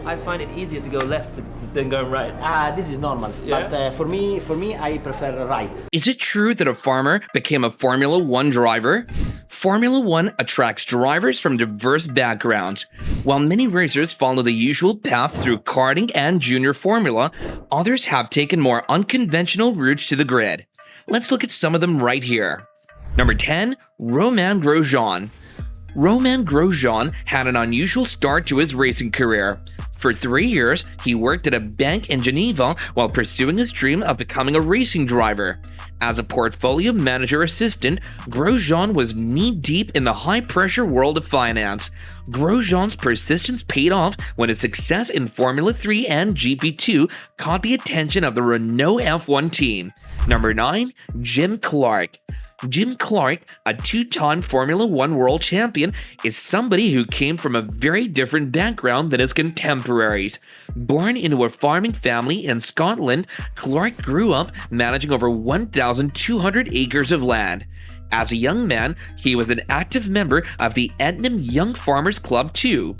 I find it easier to go left than going right. This is normal, Yeah. but for me, I prefer right. Is it true that a farmer became a Formula One driver? Formula One attracts drivers from diverse backgrounds. While many racers follow the usual path through karting and junior formula, others have taken more unconventional routes to the grid. Let's look at some of them right here. Number 10, Romain Grosjean. Romain Grosjean had an unusual start to his racing career. For 3 years, he worked at a bank in Geneva while pursuing his dream of becoming a racing driver. As a portfolio manager assistant, Grosjean was knee-deep in the high-pressure world of finance. Grosjean's persistence paid off when his success in Formula 3 and GP2 caught the attention of the Renault F1 team. Number 9, Jim Clark. Jim Clark, a two-time Formula One world champion, is somebody who came from a very different background than his contemporaries. Born into a farming family in Scotland, Clark grew up managing over 1,200 acres of land. As a young man, he was an active member of the Etnam Young Farmers Club too.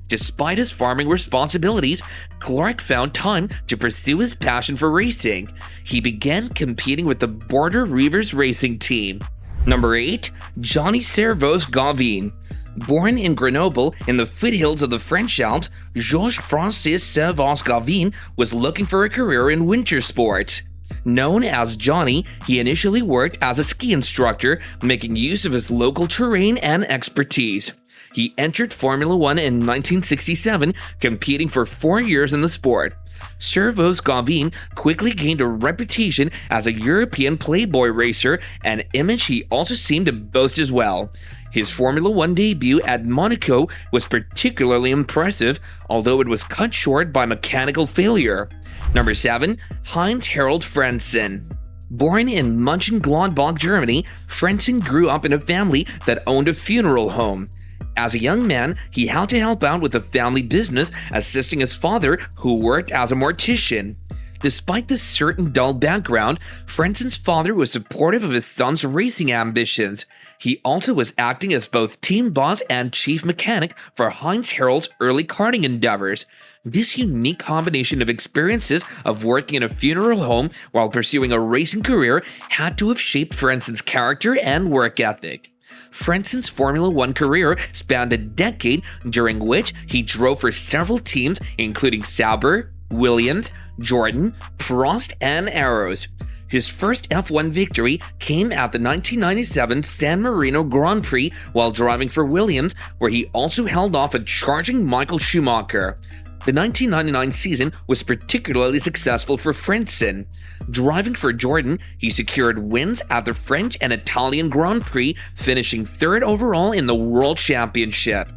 Despite his farming responsibilities, Clark found time to pursue his passion for racing. He began competing with the Border Reivers racing team. Number 8, Johnny Servoz-Gavin. Born in Grenoble in the foothills of the French Alps, Georges-Francis Servoz-Gavin was looking for a career in winter sports. Known as Johnny, he initially worked as a ski instructor, making use of his local terrain and expertise. He entered Formula One in 1967, competing for 4 years in the sport. Servoz-Gavin quickly gained a reputation as a European playboy racer, an image he also seemed to boast as well. His Formula One debut at Monaco was particularly impressive, although it was cut short by mechanical failure. Number 7, Heinz-Harald Frentzen. Born in Mönchengladbach, Germany, Frentzen grew up in a family that owned a funeral home. As a young man, he had to help out with the family business, assisting his father, who worked as a mortician. Despite this certain dull background, Frentzen's father was supportive of his son's racing ambitions. He also was acting as both team boss and chief mechanic for Heinz-Harald's early karting endeavors. This unique combination of experiences of working in a funeral home while pursuing a racing career had to have shaped Frentzen's character and work ethic. Frentzen's Formula One career spanned a decade, during which he drove for several teams including Sauber, Williams, Jordan, Prost, and Arrows. His first F1 victory came at the 1997 San Marino Grand Prix while driving for Williams, where he also held off a charging Michael Schumacher. The 1999 season was particularly successful for Frentzen. Driving for Jordan, he secured wins at the French and Italian Grand Prix, finishing third overall in the World Championship.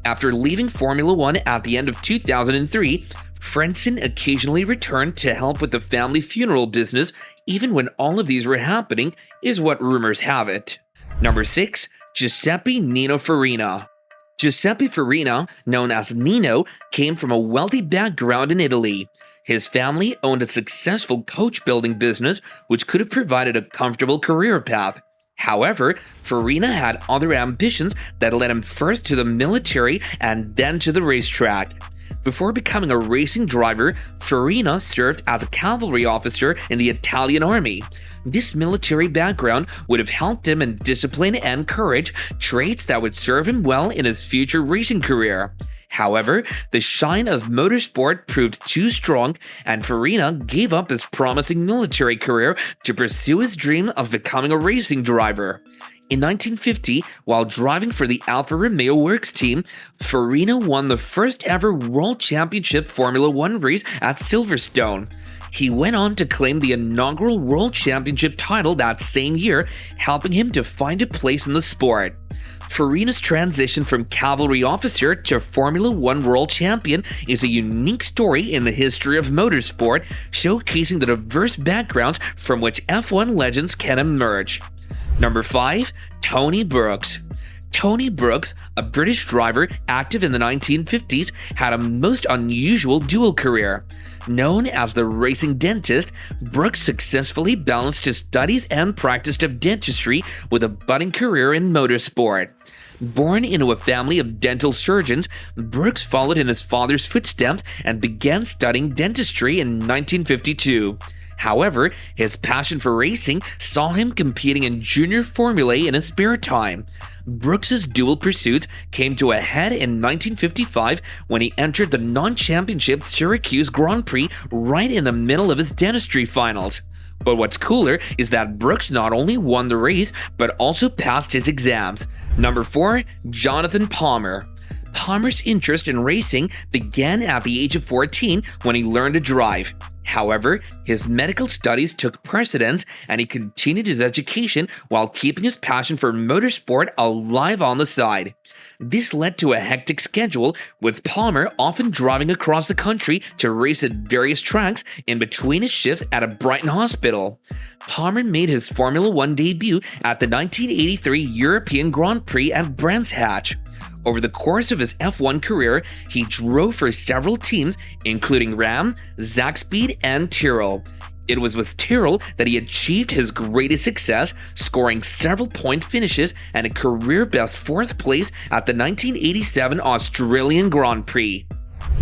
After leaving Formula One at the end of 2003, Frentzen occasionally returned to help with the family funeral business, even when all of these were happening, is what rumors have it. Number 6, Giuseppe Nino Farina. Giuseppe Farina, known as Nino, came from a wealthy background in Italy. His family owned a successful coach building business, which could have provided a comfortable career path. However, Farina had other ambitions that led him first to the military and then to the racetrack. Before becoming a racing driver, Farina served as a cavalry officer in the Italian army. This military background would have helped him in discipline and courage, traits that would serve him well in his future racing career. However, the shine of motorsport proved too strong, and Farina gave up his promising military career to pursue his dream of becoming a racing driver. In 1950, while driving for the Alfa Romeo Works team, Farina won the first ever World Championship Formula One race at Silverstone. He went on to claim the inaugural World Championship title that same year, helping him to find a place in the sport. Farina's transition from cavalry officer to Formula One World Champion is a unique story in the history of motorsport, showcasing the diverse backgrounds from which F1 legends can emerge. Number 5, Tony Brooks. Tony Brooks, a British driver active in the 1950s, had a most unusual dual career. Known as the racing dentist, Brooks successfully balanced his studies and practice of dentistry with a budding career in motorsport. Born into a family of dental surgeons, Brooks followed in his father's footsteps and began studying dentistry in 1952. However, his passion for racing saw him competing in junior formulae in his spare time. Brooks's dual pursuits came to a head in 1955 when he entered the non-championship Syracuse Grand Prix right in the middle of his dentistry finals. But what's cooler is that Brooks not only won the race, but also passed his exams. Number 4, Jonathan Palmer. Palmer's interest in racing began at the age of 14 when he learned to drive. However, his medical studies took precedence and he continued his education while keeping his passion for motorsport alive on the side. This led to a hectic schedule, with Palmer often driving across the country to race at various tracks in between his shifts at a Brighton hospital. Palmer made his Formula One debut at the 1983 European Grand Prix at Brands Hatch. Over the course of his F1 career, he drove for several teams, including Ram, Zakspeed, and Tyrrell. It was with Tyrrell that he achieved his greatest success, scoring several point finishes and a career-best 4th place at the 1987 Australian Grand Prix.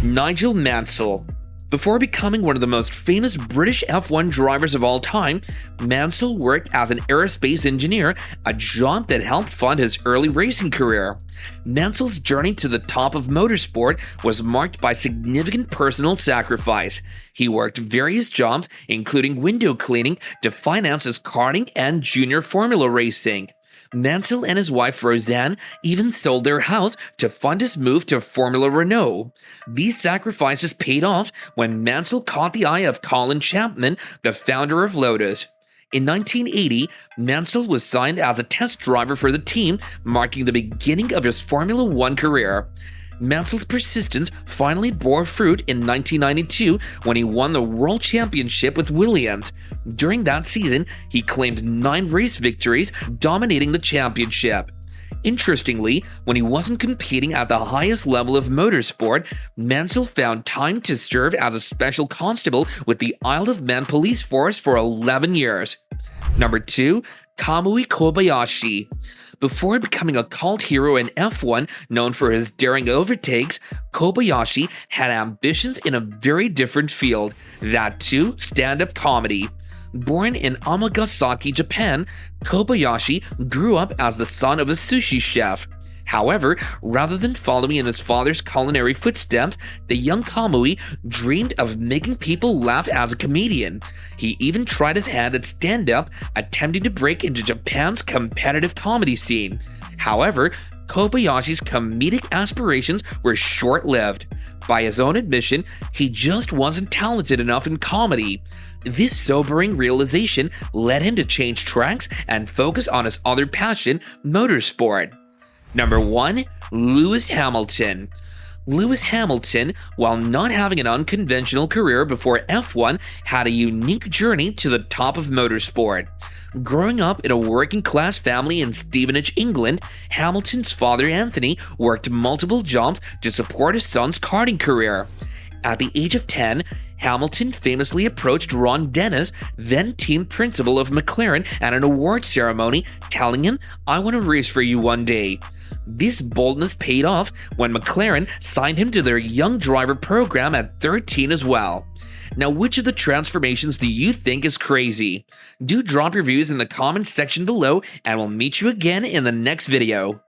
Nigel Mansell. Before becoming one of the most famous British F1 drivers of all time, Mansell worked as an aerospace engineer, a job that helped fund his early racing career. Mansell's journey to the top of motorsport was marked by significant personal sacrifice. He worked various jobs, including window cleaning, to finance his karting and junior formula racing. Mansell and his wife Roseanne even sold their house to fund his move to Formula Renault. These sacrifices paid off when Mansell caught the eye of Colin Chapman, the founder of Lotus. In 1980, Mansell was signed as a test driver for the team, marking the beginning of his Formula One career. Mansell's persistence finally bore fruit in 1992 when he won the World Championship with Williams. During that season, he claimed 9 race victories, dominating the championship. Interestingly, when he wasn't competing at the highest level of motorsport, Mansell found time to serve as a special constable with the Isle of Man police force for 11 years. Number 2, Kamui Kobayashi. Before becoming a cult hero in F1 known for his daring overtakes, Kobayashi had ambitions in a very different field, that too, stand-up comedy. Born in Amagasaki, Japan, Kobayashi grew up as the son of a sushi chef. However, rather than following in his father's culinary footsteps, the young Kamui dreamed of making people laugh as a comedian. He even tried his hand at stand-up, attempting to break into Japan's competitive comedy scene. However, Kobayashi's comedic aspirations were short-lived. By his own admission, he just wasn't talented enough in comedy. This sobering realization led him to change tracks and focus on his other passion, motorsport. Number 1, Lewis Hamilton. Lewis Hamilton, while not having an unconventional career before F1, had a unique journey to the top of motorsport. Growing up in a working-class family in Stevenage, England, Hamilton's father Anthony worked multiple jobs to support his son's karting career. At the age of 10, Hamilton famously approached Ron Dennis, then team principal of McLaren, at an award ceremony, telling him, "I want to race for you one day." This boldness paid off when McLaren signed him to their young driver program at 13 as well. Now, which of the transformations do you think is crazy? Do drop your views in the comments section below, and we'll meet you again in the next video.